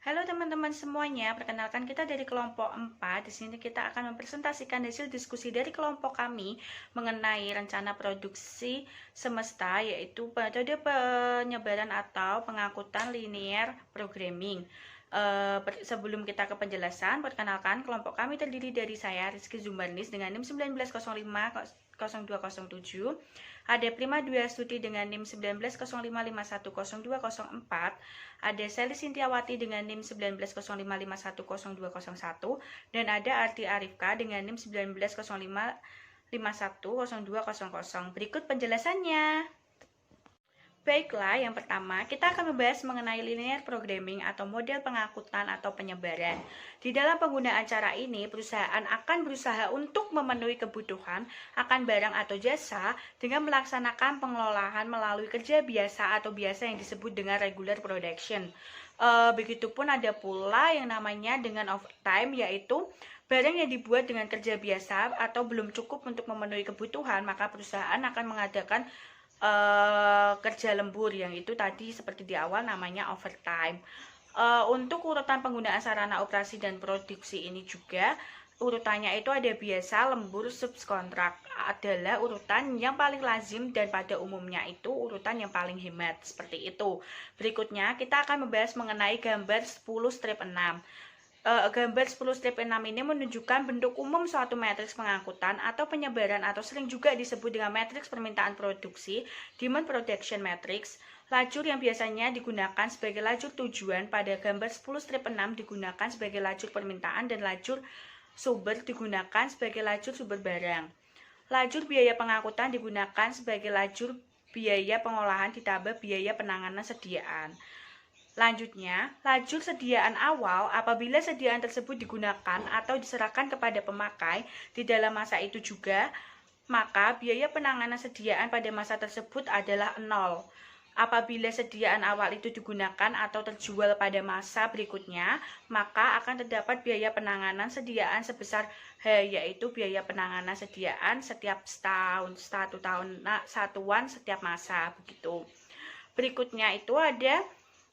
Halo teman-teman semuanya, perkenalkan kita dari kelompok 4. Di sini kita akan mempresentasikan hasil diskusi dari kelompok kami mengenai rencana produksi semesta, yaitu metode penyebaran atau pengangkutan linear programming. Sebelum kita ke penjelasan, perkenalkan kelompok kami terdiri dari saya, Rizky Zumarnis dengan NIM 19050207, ada Prima Dwi Astuti dengan NIM 1905510204, ada Sally Sintiawati dengan NIM 1905510201, dan ada Arti Arifka dengan NIM 1905510200. Berikut penjelasannya. Baiklah, yang pertama kita akan membahas mengenai linear programming atau model pengangkutan atau penyebaran. Di dalam penggunaan cara ini, perusahaan akan berusaha untuk memenuhi kebutuhan akan barang atau jasa dengan melaksanakan pengelolaan melalui kerja biasa atau biasa yang disebut dengan regular production. Begitupun ada pula yang namanya dengan overtime, yaitu barang yang dibuat dengan kerja biasa atau belum cukup untuk memenuhi kebutuhan, maka perusahaan akan mengadakan kerja lembur, yang itu tadi seperti di awal namanya overtime. Untuk urutan penggunaan sarana operasi dan produksi ini juga urutannya itu ada biasa, lembur, subkontrak adalah urutan yang paling lazim dan pada umumnya itu urutan yang paling hemat, seperti itu. Berikutnya kita akan membahas mengenai gambar 10 strip 6. Gambar 10 strip 6 ini menunjukkan bentuk umum suatu matriks pengangkutan atau penyebaran atau sering juga disebut dengan matriks permintaan produksi, demand production matrix. Lajur yang biasanya digunakan sebagai lajur tujuan pada gambar 10 strip 6 digunakan sebagai lajur permintaan, dan lajur sumber digunakan sebagai lajur sumber barang. Lajur biaya pengangkutan digunakan sebagai lajur biaya pengolahan ditambah biaya penanganan sediaan. Selanjutnya, lajur sediaan awal apabila sediaan tersebut digunakan atau diserahkan kepada pemakai di dalam masa itu juga, maka biaya penanganan sediaan pada masa tersebut adalah 0. Apabila sediaan awal itu digunakan atau terjual pada masa berikutnya, maka akan terdapat biaya penanganan sediaan sebesar H, yaitu biaya penanganan sediaan setiap setahun, satuan setiap masa, begitu. Berikutnya itu ada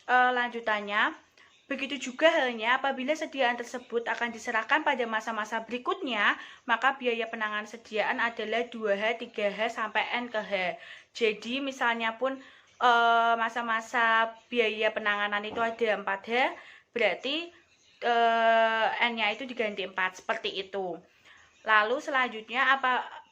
lanjutannya. Begitu juga halnya apabila sediaan tersebut akan diserahkan pada masa-masa berikutnya, maka biaya penanganan sediaan adalah 2H, 3H, sampai N ke H. Jadi misalnya pun masa-masa biaya penanganan itu ada 4H, berarti N-nya itu diganti 4, seperti itu. Lalu selanjutnya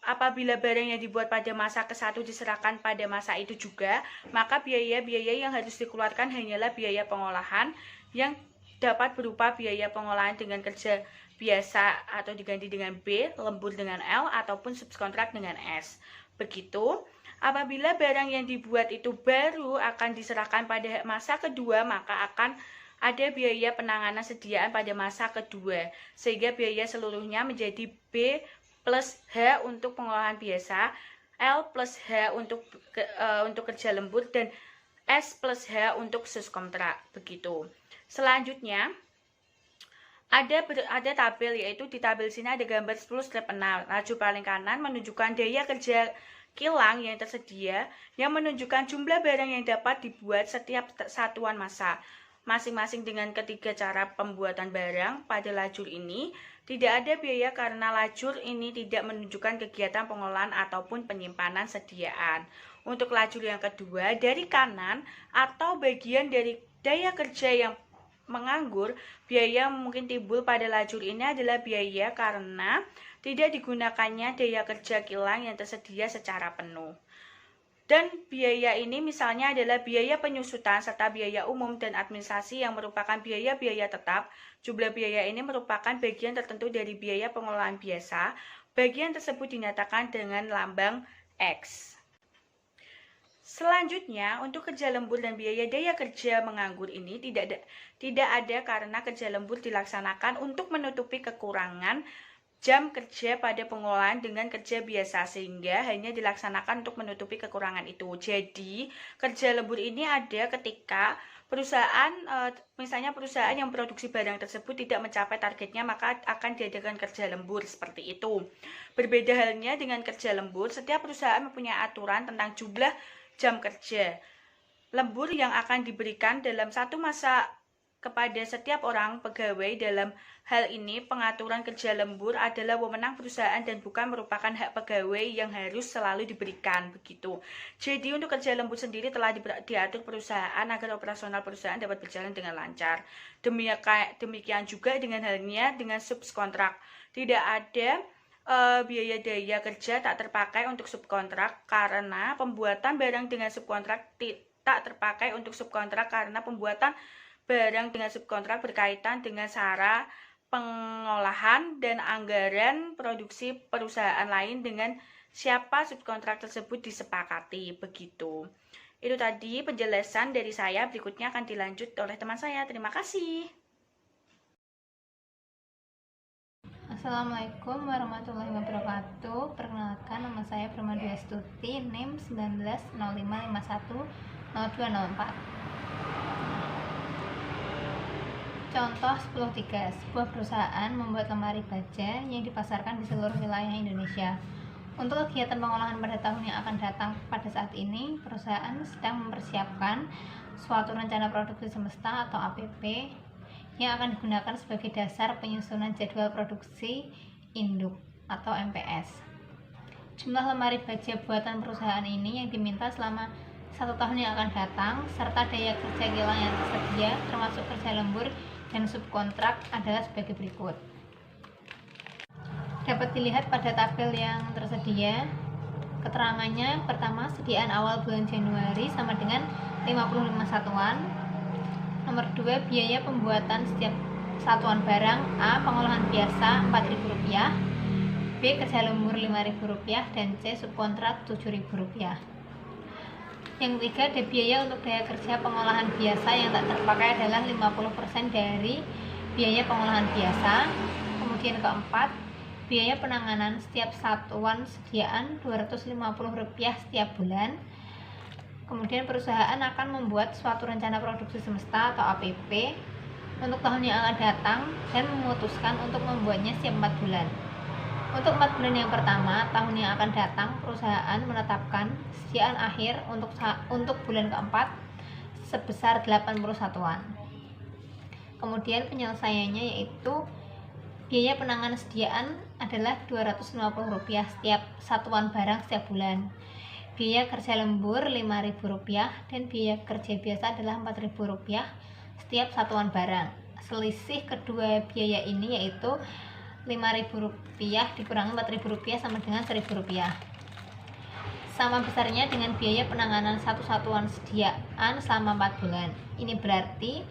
apabila barang yang dibuat pada masa ke-1 diserahkan pada masa itu juga, maka biaya-biaya yang harus dikeluarkan hanyalah biaya pengolahan yang dapat berupa biaya pengolahan dengan kerja biasa atau diganti dengan B, lembur dengan L, ataupun subkontrak dengan S. Begitu. Apabila barang yang dibuat itu baru akan diserahkan pada masa kedua, maka akan ada biaya penanganan sediaan pada masa kedua, sehingga biaya seluruhnya menjadi B plus H untuk pengolahan biasa, L plus H untuk kerja lembur, dan S plus H untuk subkontrak, begitu. Selanjutnya ada tabel, yaitu di tabel sini ada gambar 10 strip 6. Lajur paling kanan menunjukkan daya kerja kilang yang tersedia, yang menunjukkan jumlah barang yang dapat dibuat setiap satuan masa. Masing-masing dengan ketiga cara pembuatan barang pada lajur ini tidak ada biaya karena lajur ini tidak menunjukkan kegiatan pengolahan ataupun penyimpanan sediaan. Untuk lajur yang kedua, dari kanan atau bagian dari daya kerja yang menganggur, biaya mungkin timbul pada lajur ini adalah biaya karena tidak digunakannya daya kerja kilang yang tersedia secara penuh. Dan biaya ini misalnya adalah biaya penyusutan serta biaya umum dan administrasi yang merupakan biaya-biaya tetap. Jumlah biaya ini merupakan bagian tertentu dari biaya pengolahan biasa. Bagian tersebut dinyatakan dengan lambang X. Selanjutnya, untuk kerja lembur dan biaya daya kerja menganggur ini tidak ada karena kerja lembur dilaksanakan untuk menutupi kekurangan jam kerja pada pengolahan dengan kerja biasa, sehingga hanya dilaksanakan untuk menutupi kekurangan itu. Jadi, kerja lembur ini ada ketika perusahaan, misalnya perusahaan yang produksi barang tersebut tidak mencapai targetnya, maka akan diadakan kerja lembur, seperti itu. Berbeda halnya dengan kerja lembur, setiap perusahaan mempunyai aturan tentang jumlah jam kerja lembur yang akan diberikan dalam satu masa kepada setiap orang pegawai. Dalam hal ini, pengaturan kerja lembur adalah wewenang perusahaan dan bukan merupakan hak pegawai yang harus selalu diberikan, begitu. Jadi untuk kerja lembur sendiri telah diatur perusahaan agar operasional perusahaan dapat berjalan dengan lancar. Demikian juga dengan halnya dengan subkontrak. Tidak ada biaya daya kerja tak terpakai untuk subkontrak karena pembuatan barang dengan subkontrak tak terpakai untuk subkontrak karena pembuatan barang dengan subkontrak berkaitan dengan cara pengolahan dan anggaran produksi perusahaan lain dengan siapa subkontrak tersebut disepakati, begitu. Itu tadi penjelasan dari saya, berikutnya akan dilanjut oleh teman saya. Terima kasih. Assalamualaikum warahmatullahi wabarakatuh. Perkenalkan, nama saya Permadi Astuti, NIM 1905510204. Contoh 10.3. Sebuah perusahaan membuat lemari baja yang dipasarkan di seluruh wilayah Indonesia. Untuk kegiatan pengolahan pada tahun yang akan datang pada saat ini, perusahaan sedang mempersiapkan suatu rencana produksi semesta atau APP yang akan digunakan sebagai dasar penyusunan jadwal produksi induk atau MPS. Jumlah lemari baja buatan perusahaan ini yang diminta selama 1 tahun yang akan datang, serta daya kerja kilang yang tersedia, termasuk kerja lembur dan subkontrak, adalah sebagai berikut. Dapat dilihat pada tabel yang tersedia. Keterangannya, pertama, sediaan awal bulan Januari sama dengan 55 satuan. Nomor 2, biaya pembuatan setiap satuan barang. A. Pengolahan biasa Rp4.000, B. Kerja lembur Rp5.000, dan C. Subkontrak Rp7.000. Yang ketiga, ada biaya untuk daya kerja pengolahan biasa yang tak terpakai adalah 50% dari biaya pengolahan biasa. Kemudian keempat, biaya penanganan setiap satuan sediaan Rp250 setiap bulan. Kemudian perusahaan akan membuat suatu rencana produksi semesta atau APP untuk tahun yang akan datang dan memutuskan untuk membuatnya setiap 4 bulan. Untuk 4 bulan yang pertama tahun yang akan datang, perusahaan menetapkan sediaan akhir untuk bulan keempat sebesar 80 satuan. Kemudian penyelesaiannya yaitu biaya penanganan sediaan adalah Rp250 setiap satuan barang setiap bulan. Biaya kerja lembur Rp5.000 dan biaya kerja biasa adalah Rp4.000 setiap satuan barang. Selisih kedua biaya ini yaitu Rp5.000 dikurangi Rp4.000 sama dengan Rp1.000. Sama besarnya dengan biaya penanganan satu satuan sediaan selama 4 bulan. Ini berarti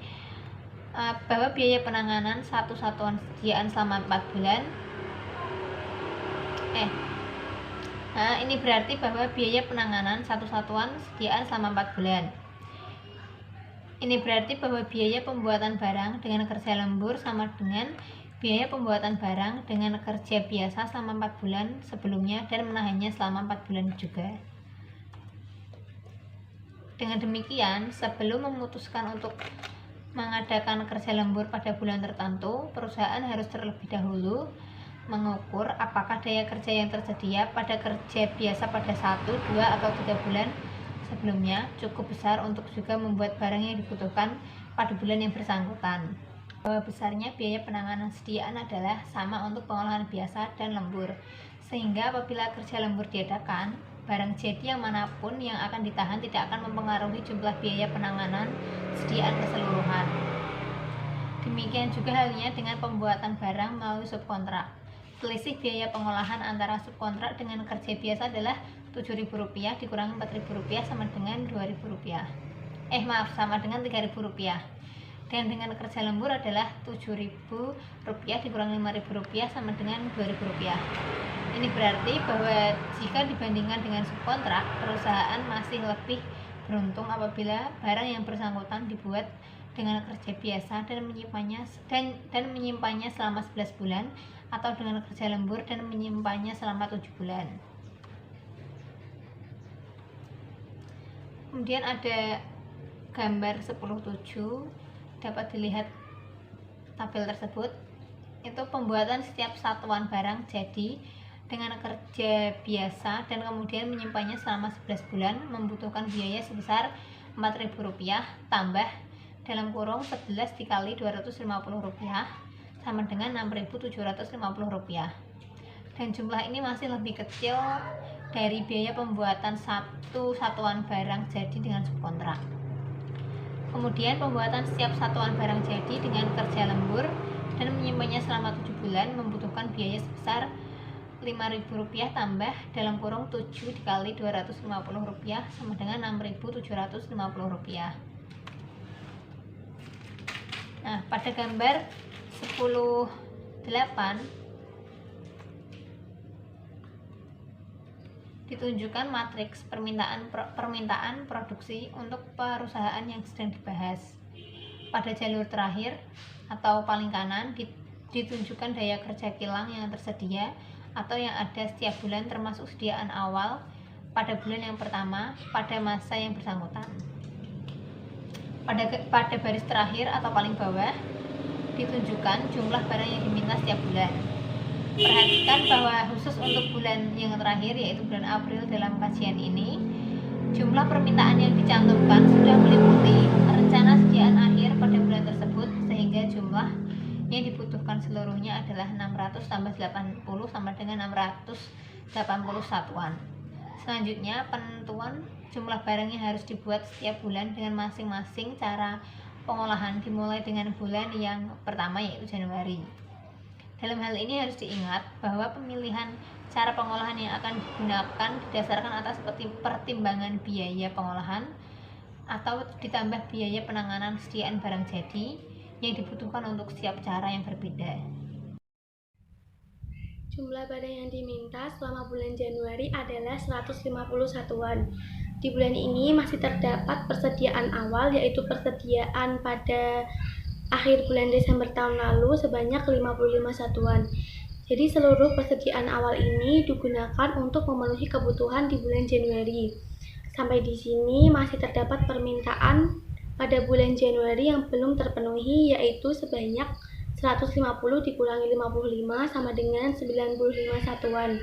bahwa biaya penanganan satu satuan sediaan selama 4 bulan ini berarti bahwa biaya penanganan satu satuan sediaan selama 4 bulan. Ini berarti bahwa biaya pembuatan barang dengan kerja lembur sama dengan biaya pembuatan barang dengan kerja biasa selama 4 bulan sebelumnya dan menahannya selama 4 bulan juga. Dengan demikian, sebelum memutuskan untuk mengadakan kerja lembur pada bulan tertentu, perusahaan harus terlebih dahulu mengukur apakah daya kerja yang tersedia pada kerja biasa pada 1, 2, atau 3 bulan sebelumnya cukup besar untuk juga membuat barang yang dibutuhkan pada bulan yang bersangkutan. Bahwa besarnya biaya penanganan sediaan adalah sama untuk pengolahan biasa dan lembur, sehingga apabila kerja lembur diadakan, barang jadi yang manapun yang akan ditahan tidak akan mempengaruhi jumlah biaya penanganan sediaan keseluruhan. Demikian juga halnya dengan pembuatan barang melalui subkontrak. Selisih biaya pengolahan antara subkontrak dengan kerja biasa adalah Rp7.000 dikurangi Rp4.000 sama dengan Rp2.000. Sama dengan Rp3.000. Dan dengan kerja lembur adalah Rp7.000 dikurangi Rp5.000 sama dengan Rp2.000. Ini berarti bahwa jika dibandingkan dengan subkontrak, perusahaan masih lebih beruntung apabila barang yang bersangkutan dibuat dengan kerja biasa dan menyimpannya selama 11 bulan, atau dengan kerja lembur dan menyimpannya selama 7 bulan. Kemudian ada gambar 10.7, dapat dilihat tabel tersebut. Itu pembuatan setiap satuan barang jadi dengan kerja biasa dan kemudian menyimpannya selama 11 bulan membutuhkan biaya sebesar Rp4.000 tambah dalam kurung 11 dikali Rp250 sama dengan Rp6.750. Dan jumlah ini masih lebih kecil dari biaya pembuatan satu satuan barang jadi dengan subkontrak. Kemudian pembuatan setiap satuan barang jadi dengan kerja lembur dan menyimpannya selama 7 bulan membutuhkan biaya sebesar Rp5.000 tambah dalam kurung 7 dikali Rp250 sama dengan Rp6.750. Nah, pada gambar 10.8 ditunjukkan matriks permintaan produksi untuk perusahaan yang sedang dibahas. Pada jalur terakhir atau paling kanan ditunjukkan daya kerja kilang yang tersedia atau yang ada setiap bulan termasuk sediaan awal pada bulan yang pertama pada masa yang bersangkutan. Pada baris terakhir atau paling bawah ditunjukkan jumlah barang yang diminta setiap bulan. Perhatikan bahwa khusus untuk bulan yang terakhir, yaitu bulan April dalam kajian ini, jumlah permintaan yang dicantumkan sudah meliputi rencana sediaan akhir pada bulan tersebut, sehingga jumlah yang dibutuhkan seluruhnya adalah 600 tambah 80 sama dengan 680 satuan. Selanjutnya, penentuan jumlah barang yang harus dibuat setiap bulan dengan masing-masing cara pengolahan dimulai dengan bulan yang pertama, yaitu Januari. Dalam hal ini harus diingat bahwa pemilihan cara pengolahan yang akan digunakan didasarkan atas pertimbangan biaya pengolahan atau ditambah biaya penanganan sediaan barang jadi yang dibutuhkan untuk setiap cara yang berbeda. Jumlah barang yang diminta selama bulan Januari adalah 150 satuan. Di bulan ini masih terdapat persediaan awal, yaitu persediaan pada akhir bulan Desember tahun lalu sebanyak 55 satuan. Jadi seluruh persediaan awal ini digunakan untuk memenuhi kebutuhan di bulan Januari. Sampai di sini masih terdapat permintaan pada bulan Januari yang belum terpenuhi, yaitu sebanyak 150 dikurangi 55 sama dengan 95 satuan.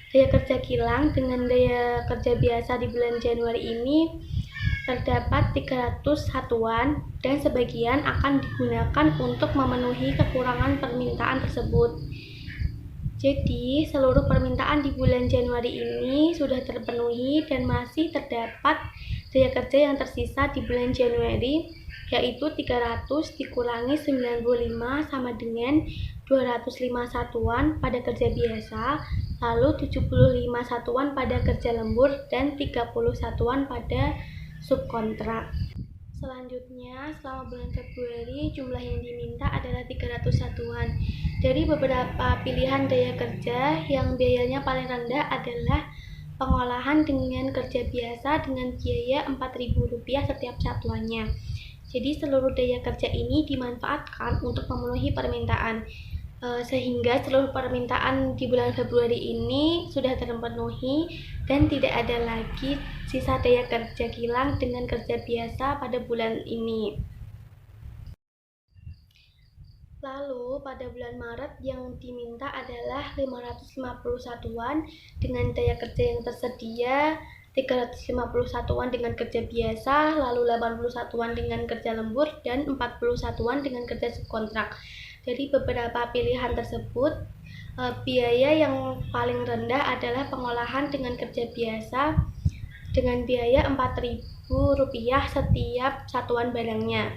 Daya kerja kilang dengan daya kerja biasa di bulan Januari ini terdapat 300 satuan dan sebagian akan digunakan untuk memenuhi kekurangan permintaan tersebut. Jadi, seluruh permintaan di bulan Januari ini sudah terpenuhi dan masih terdapat daya kerja yang tersisa di bulan Januari, yaitu 300 dikurangi 95 sama dengan 205 satuan pada kerja biasa, lalu 75 satuan pada kerja lembur, dan 30 satuan pada subkontrak. Selanjutnya, selama bulan Februari, jumlah yang diminta adalah 300 satuan. Dari beberapa pilihan daya kerja, yang biayanya paling rendah adalah pengolahan dengan kerja biasa dengan biaya Rp4.000 setiap satuannya. Jadi, seluruh daya kerja ini dimanfaatkan untuk memenuhi permintaan. Sehingga seluruh permintaan di bulan Februari ini sudah terpenuhi dan tidak ada lagi sisa daya kerja kilang dengan kerja biasa pada bulan ini. Lalu pada bulan Maret yang diminta adalah 550 satuan dengan daya kerja yang tersedia 350 satuan dengan kerja biasa, lalu 80 satuan dengan kerja lembur, dan 40 satuan dengan kerja subkontrak. Dari beberapa pilihan tersebut, biaya yang paling rendah adalah pengolahan dengan kerja biasa dengan biaya Rp4.000 setiap satuan barangnya.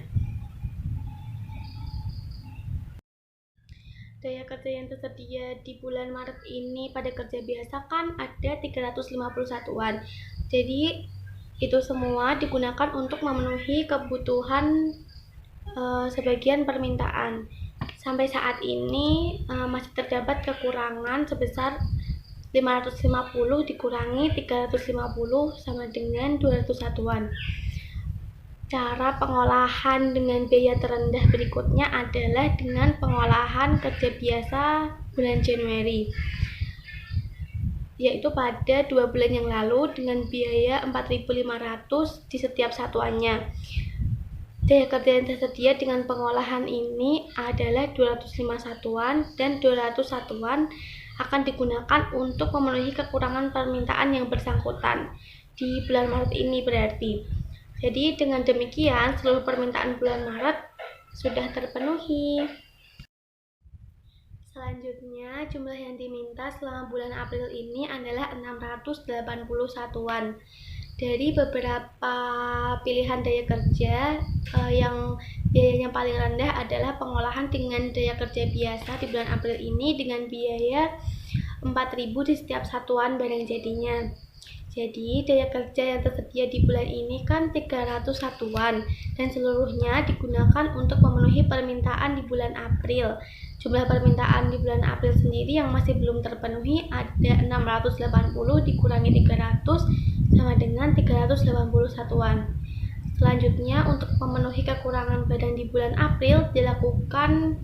Daya kerja yang tersedia di bulan Maret ini pada kerja biasa kan ada 350 satuan. Jadi itu semua digunakan untuk memenuhi kebutuhan sebagian permintaan. Sampai saat ini masih terdapat kekurangan sebesar 550 dikurangi 350 sama dengan 200 satuan. Cara pengolahan dengan biaya terendah berikutnya adalah dengan pengolahan kerja biasa bulan Januari, yaitu pada 2 bulan yang lalu dengan biaya 4.500 di setiap satuannya. Daya kerja yang tersedia dengan pengolahan ini adalah 205 satuan dan 200 satuan akan digunakan untuk memenuhi kekurangan permintaan yang bersangkutan di bulan Maret ini berarti. Jadi dengan demikian seluruh permintaan bulan Maret sudah terpenuhi. Selanjutnya, jumlah yang diminta selama bulan April ini adalah 680 satuan. Dari beberapa pilihan daya kerja, yang biayanya paling rendah adalah pengolahan dengan daya kerja biasa di bulan April ini dengan biaya 4.000 di setiap satuan barang jadinya. Jadi, daya kerja yang tersedia di bulan ini kan 300 satuan dan seluruhnya digunakan untuk memenuhi permintaan di bulan April. Jumlah permintaan di bulan April sendiri yang masih belum terpenuhi ada 680 dikurangi 300 sama dengan 380 satuan. Selanjutnya, untuk memenuhi kekurangan barang di bulan April dilakukan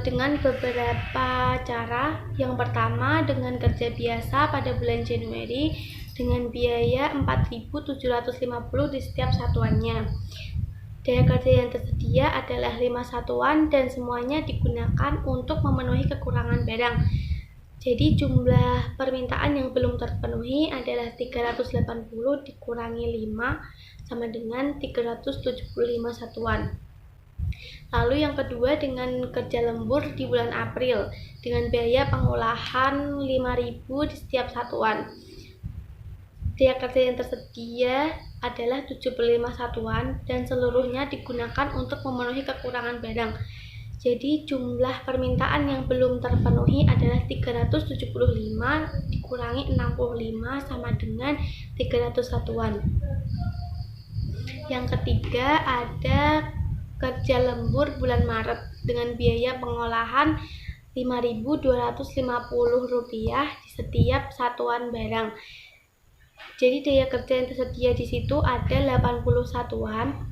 dengan beberapa cara. Yang pertama, dengan kerja biasa pada bulan Januari dengan biaya 4.750 di setiap satuannya. Daya kerja yang tersedia adalah 5 satuan dan semuanya digunakan untuk memenuhi kekurangan barang. Jadi jumlah permintaan yang belum terpenuhi adalah 380 dikurangi 5 sama dengan 375 satuan. Lalu yang kedua, dengan kerja lembur di bulan April dengan biaya pengolahan 5.000 di setiap satuan. Daya kerja yang tersedia adalah 75 satuan dan seluruhnya digunakan untuk memenuhi kekurangan barang. Jadi jumlah permintaan yang belum terpenuhi adalah 375 dikurangi 65 sama dengan 300 satuan. Yang ketiga, ada kerja lembur bulan Maret dengan biaya pengolahan Rp5.250 di setiap satuan barang. Jadi daya kerja yang tersedia di situ ada 80 satuan,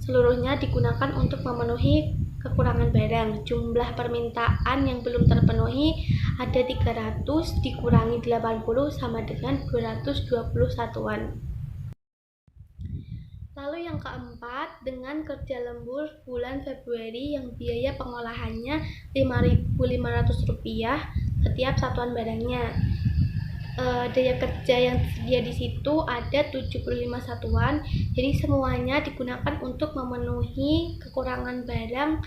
seluruhnya digunakan untuk memenuhi kekurangan barang. Jumlah permintaan yang belum terpenuhi ada 300 dikurangi 80 sama dengan 220 satuan. Lalu yang keempat, dengan kerja lembur bulan Februari yang biaya pengolahannya Rp5.500 setiap satuan barangnya. Daya kerja yang tersedia di situ ada 75 satuan, jadi semuanya digunakan untuk memenuhi kekurangan barang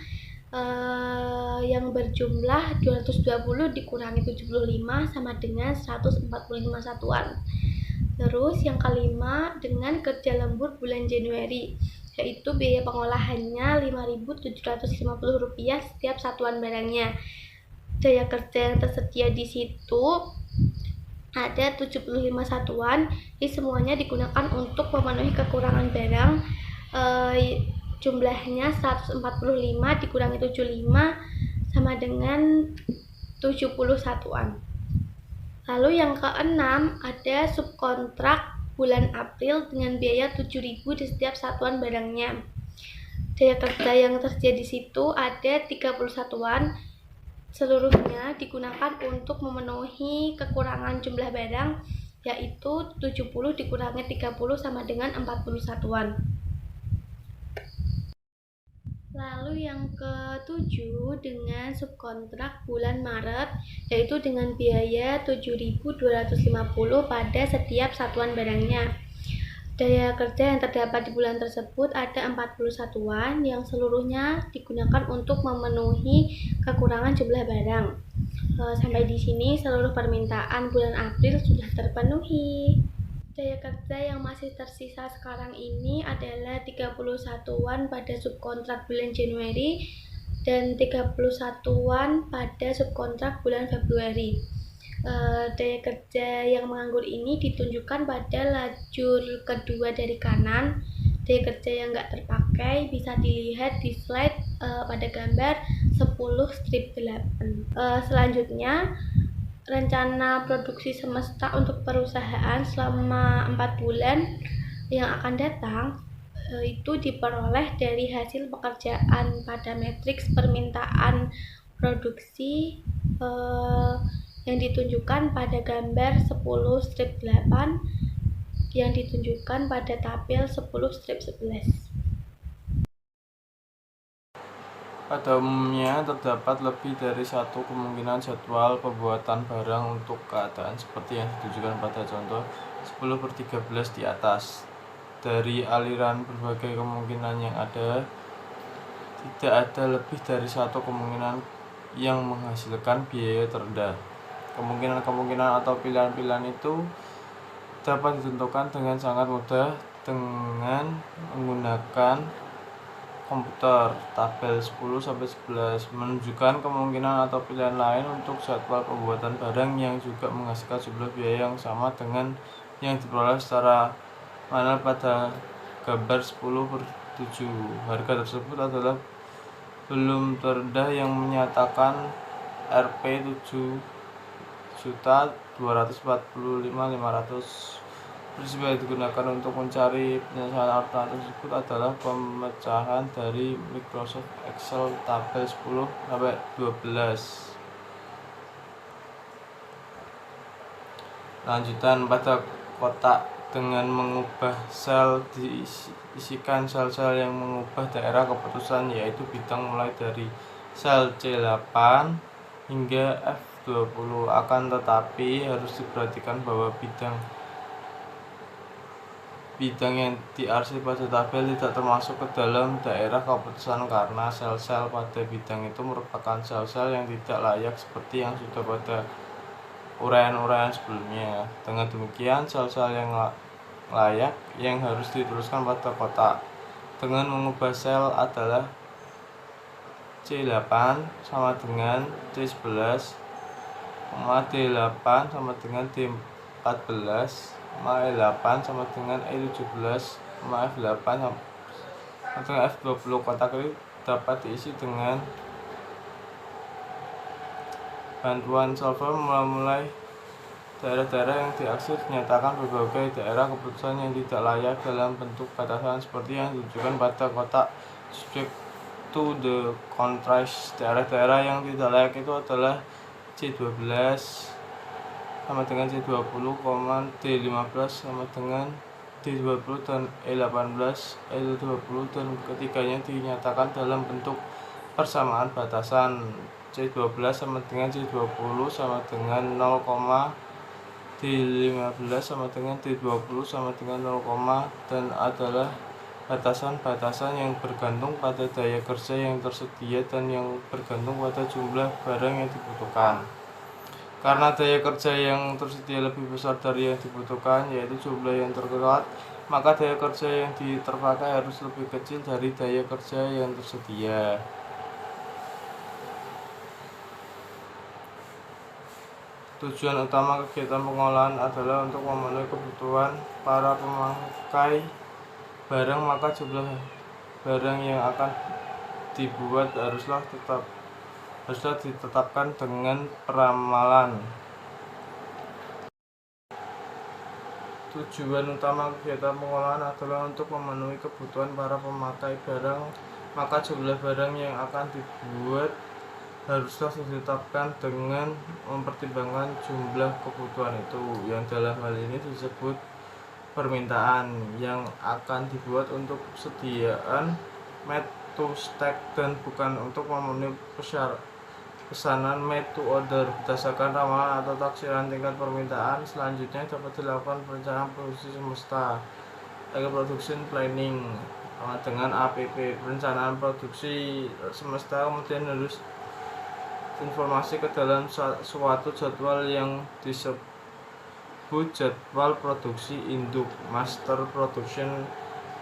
yang berjumlah 220 dikurangi 75 sama dengan 145 satuan. Terus yang kelima, dengan kerja lembur bulan Januari, yaitu biaya pengolahannya Rp5.750 setiap satuan barangnya. Daya kerja yang tersedia di situ ada 75 satuan, jadi semuanya digunakan untuk memenuhi kekurangan barang, jumlahnya 145 dikurangi 75 sama dengan 70 satuan. Lalu yang keenam, ada subkontrak bulan April dengan biaya 7.000 di setiap satuan barangnya. Daya kerja yang tersedia di situ ada 30 satuan, seluruhnya digunakan untuk memenuhi kekurangan jumlah barang, yaitu 70 dikurangi 30 sama dengan 40 satuan. Lalu yang ketujuh, dengan subkontrak bulan Maret, yaitu dengan biaya 7.250 pada setiap satuan barangnya. Daya kerja yang terdapat di bulan tersebut ada 40 satuan yang seluruhnya digunakan untuk memenuhi kekurangan jumlah barang. Sampai di sini seluruh permintaan bulan April sudah terpenuhi. Daya kerja yang masih tersisa sekarang ini adalah 30 satuan pada subkontrak bulan Januari dan 30 satuan pada subkontrak bulan Februari. Daya kerja yang menganggur ini ditunjukkan pada lajur kedua dari kanan. Daya kerja yang nggak terpakai bisa dilihat di slide pada gambar 10 strip 8. Selanjutnya, rencana produksi semesta untuk perusahaan selama 4 bulan yang akan datang itu diperoleh dari hasil pekerjaan pada matriks permintaan produksi yang ditunjukkan pada gambar 10 strip 8 yang ditunjukkan pada tabel 10 strip 11. Pada umumnya terdapat lebih dari satu kemungkinan jadwal pembuatan barang untuk keadaan seperti yang ditunjukkan pada contoh 10/13 di atas. dari aliran berbagai kemungkinan yang ada, tidak ada lebih dari satu kemungkinan yang menghasilkan biaya terendah. Kemungkinan-kemungkinan atau pilihan-pilihan itu dapat ditentukan dengan sangat mudah dengan menggunakan komputer. Tabel 10-11 menunjukkan kemungkinan atau pilihan lain untuk jadwal pembuatan barang yang juga menghasilkan jumlah biaya yang sama dengan yang diperoleh secara manual pada gambar 10/7. Harga tersebut adalah belum terendah yang menyatakan Rp 7.245.500. Prinsip yang digunakan untuk mencari penyelesaian alternatif tersebut adalah pemecahan dari Microsoft Excel tabel 10-12. Lanjutan pada kotak dengan mengubah sel, diisikan sel-sel yang mengubah daerah keputusan, yaitu bidang mulai dari sel C8 hingga F20. Akan tetapi harus diperhatikan bahwa bidang yang diarsip pada tabel tidak termasuk ke dalam daerah keputusan karena sel-sel pada bidang itu merupakan sel-sel yang tidak layak seperti yang sudah pada uraian-uraian sebelumnya. Dengan demikian, sel-sel yang layak yang harus dituliskan pada kotak dengan mengubah sel adalah C8 sama dengan C11, D8 sama dengan D14, E8 sama dengan E17, F8 sama dengan F20. Kotak ini dapat diisi dengan bantuan solver mulai daerah-daerah yang diaksir dinyatakan berbagai daerah keputusan yang tidak layak dalam bentuk batasan seperti yang ditunjukkan pada kotak subject to the contrast. Daerah-daerah yang tidak layak itu adalah C12 sama dengan C20, D15 sama dengan D20 dan E18, E20 dan ketiganya dinyatakan dalam bentuk persamaan batasan. C12 sama dengan C20 sama dengan 0, D15 sama dengan D20 sama dengan 0, dan adalah batasan-batasan yang bergantung pada daya kerja yang tersedia dan yang bergantung pada jumlah barang yang dibutuhkan. Karena daya kerja yang tersedia lebih besar dari yang dibutuhkan, yaitu jumlah yang terkuat, maka daya kerja yang terpakai harus lebih kecil dari daya kerja yang tersedia. Tujuan utama kegiatan pengolahan adalah untuk memenuhi kebutuhan para pemakai barang, maka jumlah barang yang akan dibuat haruslah ditetapkan dengan peramalan. Tujuan utama kegiatan pengolahan adalah untuk memenuhi kebutuhan para pemakai barang, maka jumlah barang yang akan dibuat haruslah ditetapkan dengan mempertimbangkan jumlah kebutuhan itu, yang dalam hal ini disebut permintaan yang akan dibuat untuk sediaan made to stock dan bukan untuk memenuhi pesanan made to order. Berdasarkan ramalan atau taksiran tingkat permintaan, selanjutnya dapat dilakukan perencanaan produksi semesta atau production planning dengan APP. Perencanaan produksi semesta kemudian harus informasi ke dalam suatu jadwal yang disebut jadwal produksi induk, Master Production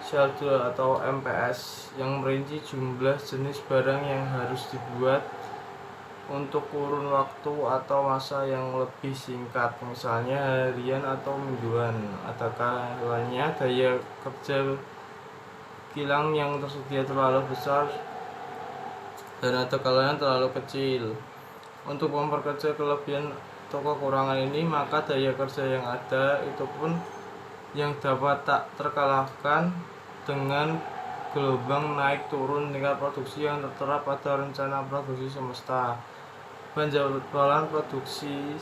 Schedule atau MPS, yang merinci jumlah jenis barang yang harus dibuat untuk kurun waktu atau masa yang lebih singkat, misalnya harian atau mingguan. Ada kalanya daya kerja kilang yang tersedia terlalu besar dan ada kalanya terlalu kecil. Untuk memperkecil kelebihan atau kekurangan ini, maka daya kerja yang ada itu pun yang dapat tak terkalahkan dengan gelombang naik turun tingkat produksi yang tertera pada rencana produksi semesta. Penjadwalan produksi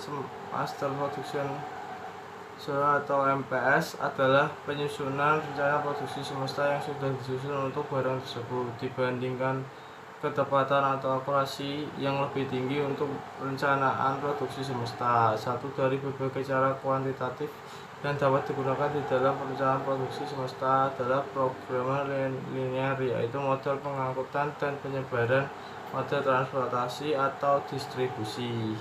Master Production atau MPS adalah penyusunan rencana produksi semesta yang sudah disusun untuk barang tersebut dibandingkan ketepatan atau akurasi yang lebih tinggi untuk perencanaan produksi semesta. Satu dari berbagai cara kuantitatif yang dapat digunakan di dalam perencanaan produksi semesta adalah programmer linear, yaitu model pengangkutan dan penyebaran, model transportasi atau distribusi.